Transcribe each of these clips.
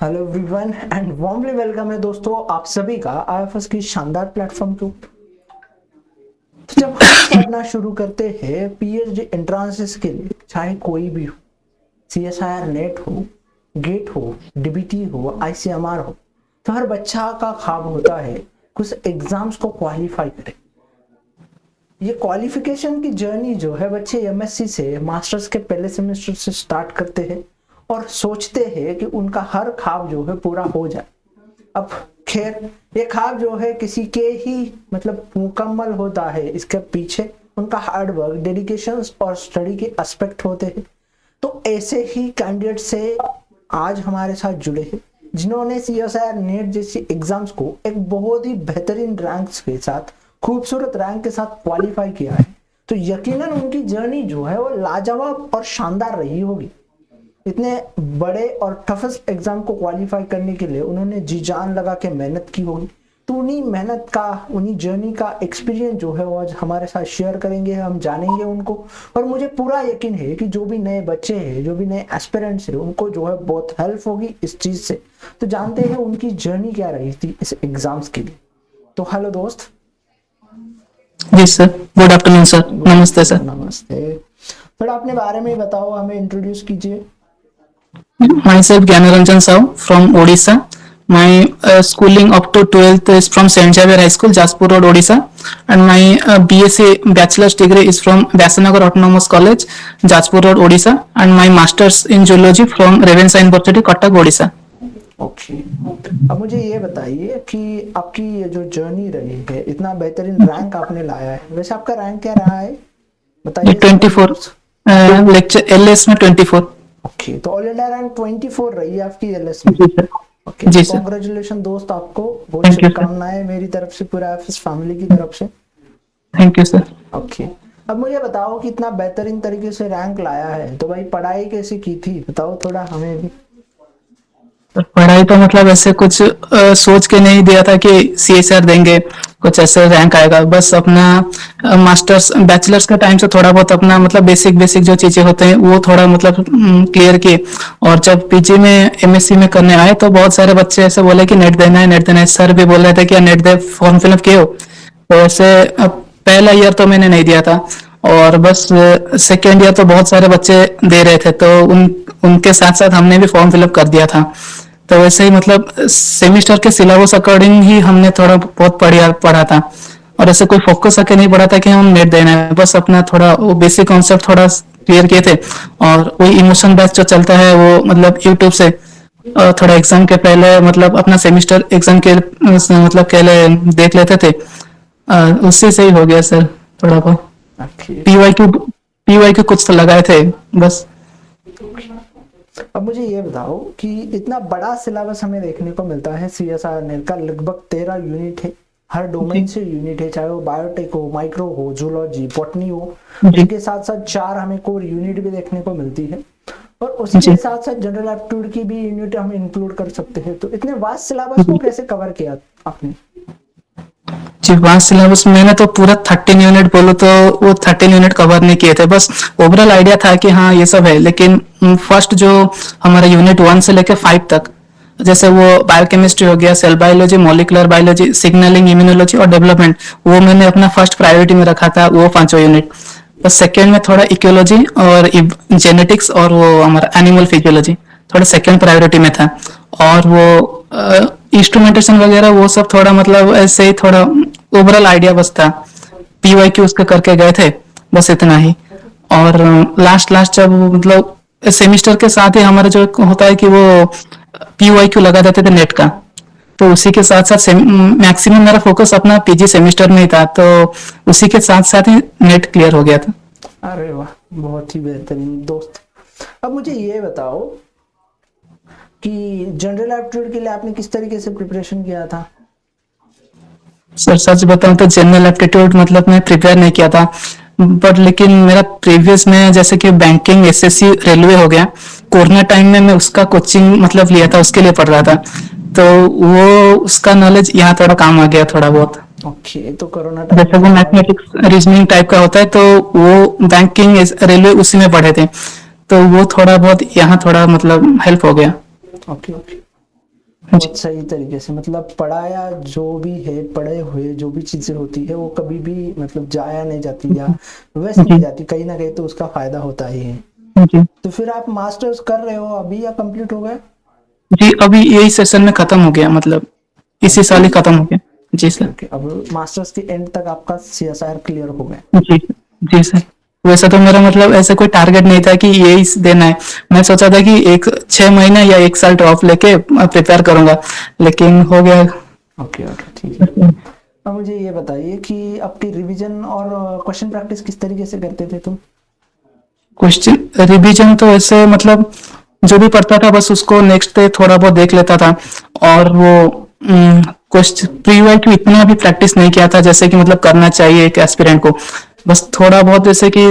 Hello everyone and warmly welcome है दोस्तों आप सभी का आईएफएस की शानदार प्लेटफॉर्म के ऊपर। तो जब हम पढ़ना शुरू करते हैं पीएचडी एंट्रांसेस के लिए, चाहे कोई भी हो, सीएसआईआर नेट हो, गेट हो, डीबीटी हो, आईसीएमआर हो, तो हर बच्चा का ख्वाब होता है कुछ एग्जाम्स को क्वालिफाई करे। ये क्वालिफिकेशन की जर्नी जो है बच्चे एमएससी से मास्टर्स के पहले सेमेस्टर से स्टार्ट करते हैं और सोचते हैं कि उनका हर ख्वाब जो है पूरा हो जाए। अब खैर ये ख्वाब जो है किसी के ही मुकम्मल होता है, इसके पीछे उनका हार्ड वर्क, डेडिकेशन और स्टडी के एस्पेक्ट होते हैं। तो ऐसे ही कैंडिडेट से आज हमारे साथ जुड़े हैं जिन्होंने सीएसआईआर नेट जैसी एग्जाम्स को एक बहुत ही बेहतरीन रैंक्स के साथ, खूबसूरत रैंक के साथ क्वालिफाई किया है। तो यकीनन उनकी जर्नी जो है वो लाजवाब और शानदार रही होगी। इतने बड़े और टफेस्ट एग्जाम को क्वालिफाई करने के लिए उन्होंने जी जान लगा के मेहनत की होगी। तो उन्हीं मेहनत का, उन्हीं जर्नी का एक्सपीरियंस जो है वो आज हमारे साथ शेयर करेंगे, हम जानेंगे उनको। और मुझे पूरा यकीन है कि जो भी नए बच्चे हैं, जो भी नए एस्पिरेंट्स हैं, उनको जो है बहुत हेल्प होगी इस चीज से। तो जानते हैं उनकी जर्नी क्या रही थी इस एग्जाम्स के लिए। तो हेलो दोस्त। जी सर, गुड आफ्टरनून सर। नमस्ते सर। नमस्ते। थोड़ा अपने बारे में बताओ, हमें इंट्रोड्यूस कीजिए। Myself Gyanaranjan Sahu from Odisha. My schooling up to 12th is from Saint Xavier High School, Jaspur Road, Odisha, and my BSc bachelor's degree is from Vyasanagar Autonomous College, Jaspur Road, Odisha, and my masters in zoology from Revensa University, Cuttack, Odisha. Okay अब मुझे ये बताइए कि आपकी ये जो journey रही है, इतना बेहतरीन रैंक आपने लाया है, वैसे आपका रैंक क्या रहा है बताइए। 24 लेक्चर एलएस में 24। ओके तो ऑल इंडिया रैंक 24 रही है आपकी एलएस में। जी सर। ओके जी सर। कांग्रेचुलेशन दोस्त, आपको बहुत थैंक यू सर। शुभकामनाएं मेरी तरफ से, पूरा एफएस फैमिली की तरफ से। Thank you sir. ओके अब मुझे बताओ कि इतना बेहतरीन तरीके से रैंक लाया है, तो भाई पढ़ाई कैसे की थी, बताओ थोड़ा हमें भी। पढ़ाई तो मतलब ऐसे कुछ सोच के नहीं दिया था कि सीएसआर देंगे, कुछ ऐसे रैंक आएगा। बस अपना मास्टर्स बैचलर्स का टाइम से थोड़ा बहुत अपना मतलब बेसिक बेसिक जो चीजें होते हैं वो थोड़ा मतलब क्लियर किए। और जब पीजी में एमएससी में करने आए तो बहुत सारे बच्चे ऐसे बोले कि नेट देना है, नेट देना है। सर भी बोल रहे थे कि नेट दे, फॉर्म फिलअप किए हो। तो ऐसे पहला ईयर तो मैंने नहीं दिया था, और बस सेकेंड ईयर तो बहुत सारे बच्चे दे रहे थे, तो उनके साथ साथ हमने भी फॉर्म फिलअप कर दिया था। तो वैसे ही मतलब सेमिस्टर के सिलेबस अकॉर्डिंग ही हमने थोड़ा बहुत पढ़ा था, और ऐसे कोई फोकस करके नहीं पढ़ा था कि हम नेट देना है। बस अपना थोड़ा वो बेसिक कॉन्सेप्ट थोड़ा क्लियर किए थे, और वही इमोशन बैच जो चलता है वो मतलब यूट्यूब से थोड़ा एग्जाम के पहले मतलब अपना सेमिस्टर एग्जाम के मतलब पहले देख लेते थे। उससे से ही हो गया सर थोड़ा बहुत। पीवाई क्यू कुछ तो लगाए थे बस। अब मुझे ये बताओ कि इतना बड़ा सिलेबस हमें देखने को मिलता है सीएसआईआर नेट का, लगभग 13 यूनिट है, हर डोमेन से यूनिट है, चाहे वो बायोटेक हो, माइक्रो हो, जूलॉजी, बॉटनी हो। इनके साथ साथ 4 हमें कोर यूनिट भी देखने को मिलती है, और उसी के साथ साथ जनरल एप्टीट्यूड की भी यूनिट हम इंक्लूड कर सकते हैं। तो इतने वास्ट सिलेबस को कैसे कवर किया आपने? जी, वास्ट सिलेबस मैंने तो पूरा 13 यूनिट बोलो तो वो 13 यूनिट कवर नहीं किए थे। बस ओवरऑल आइडिया था कि हाँ ये सब है, लेकिन फर्स्ट जो हमारा यूनिट 1 से लेकर 5 तक, जैसे वो बायोकेमिस्ट्री हो गया, cell biology, molecular biology, signalling, immunology और डेवलपमेंट, वो मैंने अपना फर्स्ट प्रायोरिटी में रखा था, वो 5 यूनिट। बस सेकेंड में थोड़ा इकोलॉजी और जेनेटिक्स और वो हमारा एनिमल फिजियोलॉजी थोड़ा सेकेंड प्रायोरिटी में था। और वो इंस्ट्रूमेंटेशन वगैरह वो सब थोड़ा मतलब ऐसे ही थोड़ा ओवरऑल आइडिया बस था। पीवाईक्यू उसका करके गए थे, बस इतना ही। और लास्ट जब मतलब सेमिस्टर के साथ ही हमारा जो होता है कि वो पीवाईक्यू लगा देते थे नेट का, तो उसी के साथ साथ मैक्सिमम मेरा फोकस अपना पीजी सेमिस्टर में ही था, तो उसी के साथ साथ ही नेट क्लियर हो गया था। अरे वाह, बहुत ही बेहतरीन दोस्त। अब मुझे ये बताओ कि जनरल एप्टीट्यूड के लिए आपने किस तरीके से प्रिपरेशन किया था? सर सच बताऊं तो जनरल एप्टीट्यूड मतलब मैं प्रिपेयर नहीं किया था, बट लेकिन मेरा प्रीवियस में जैसे कि बैंकिंग, एसएससी, रेलवे हो गया, कोरोना टाइम में मैं उसका कोचिंग मतलब लिया था, उसके लिए पढ़ रहा था। तो वो उसका नॉलेज यहाँ थोड़ा काम आ गया थोड़ा बहुत। ओके तो कोरोना जैसे वो मैथमेटिक्स रीजनिंग टाइप का होता है, तो वो बैंकिंग, रेलवे उसी में पढ़े थे, तो वो थोड़ा बहुत यहाँ थोड़ा मतलब हेल्प हो गया। ओके ओके बहुत सही तरीके से, मतलब पढ़ाया जो भी है, पढ़े हुए जो भी चीजें होती है वो कभी भी मतलब जाया नहीं जाती या वेस्ट नहीं जी जाती, कहीं ना कहीं तो उसका फायदा होता ही है। जी तो फिर आप मास्टर्स कर रहे हो अभी या कंप्लीट हो गए? जी, अभी यही सेशन में खत्म हो गया, मतलब इसी साल ही खत्म हो गया। जी ओके सर। ओके, अब मास्टर्स के एंड तक आपका CSR क्लियर हो गया। जी जी सर। वैसा तो मेरा मतलब ऐसा कोई टारगेट नहीं था कि यही देना है। मैं सोचा था कि एक 6 महीने या 1 साल ड्रॉप लेके प्रिपेयर करूंगा, लेकिन हो गया। ओके ओके ठीक है। अब मुझे ये बताइए कि आपकी रिवीजन और क्वेश्चन प्रैक्टिस किस तरीके से करते थे तुम? क्वेश्चन रिवीजन तो ऐसे मतलब जो भी पढ़ता था बस उसको नेक्स्ट डे थोड़ा बहुत देख लेता था। और वो क्वेश्चन प्री वाई क्यू इतना भी प्रैक्टिस नहीं किया था जैसे कि मतलब करना चाहिए एक एस्पिरेंट को। बस थोड़ा बहुत जैसे कि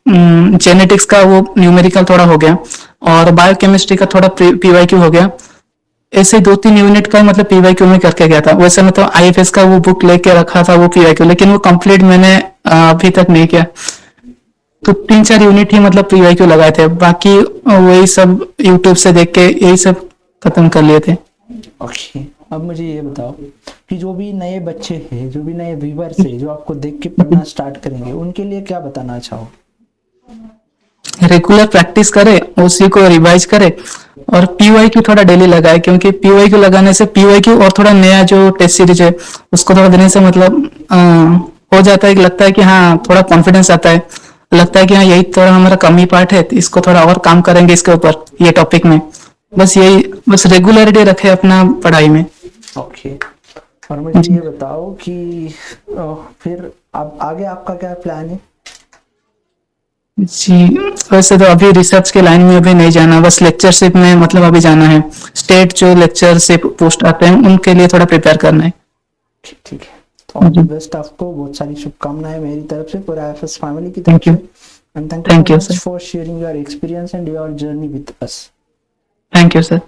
जेनेटिक्स का वो न्यूमेरिकल थोड़ा हो गया, और बायोकेमिस्ट्री का थोड़ा पीवाई क्यू हो गया। ऐसे 2-3 यूनिट का मतलब पीवाई क्यू में करके गया था। वैसे मतलब आईएफएस का वो बुक लेके रखा था वो पीवाई क्यू, लेकिन वो कंप्लीट मैंने अभी तक नहीं किया। तो 3-4 यूनिट ही मतलब पीवाई क्यू लगाए थे, बाकी वही सब यूट्यूब से देख के यही सब खत्म कर लिए थे। ओके, अब मुझे ये बताओ कि जो भी नए बच्चे हैं, जो भी नए व्यूवर्स हैं, जो आपको देख के पढ़ना स्टार्ट करेंगे, उनके लिए क्या बताना चाहो? रेगुलर प्रैक्टिस करे, उसी को रिवाइज करे, और पीवाई क्यू थोड़ा डेली लगाए, क्योंकि पीवाई क्यू लगाने से पीवाई क्यू और थोड़ा नया जो टेस्ट सीरीज है उसको थोड़ा देने से मतलब हो जाता है कि लगता है कि हाँ थोड़ा कॉन्फिडेंस आता है। लगता है कि हाँ यही थोड़ा हमारा कमी पार्ट है, तो इसको थोड़ा और काम करेंगे इसके ऊपर ये टॉपिक में। बस यही, बस रेगुलरिटी रखे अपना पढ़ाई में। ओके, और मुझे जी ये बताओ कि फिर अब आगे आपका क्या प्लान है? जी। वैसे तो अभी रिसर्च के लाइन में अभी नहीं जाना, बस लेक्चरशिप में मतलब अभी जाना है। स्टेट जो लेक्चरशिप पोस्ट आते हैं उनके लिए थोड़ा प्रिपेयर करना है। ठीक ठीक है, तो ऑल द जी बेस्ट आपको, बहुत सारी शुभकामनाएं मेरी तरफ से, पूरा IFS फैमिली की तरफ थैंक यू। से। And thank you so thank you much sir. For sharing your experience and your journey with us. Thank you sir.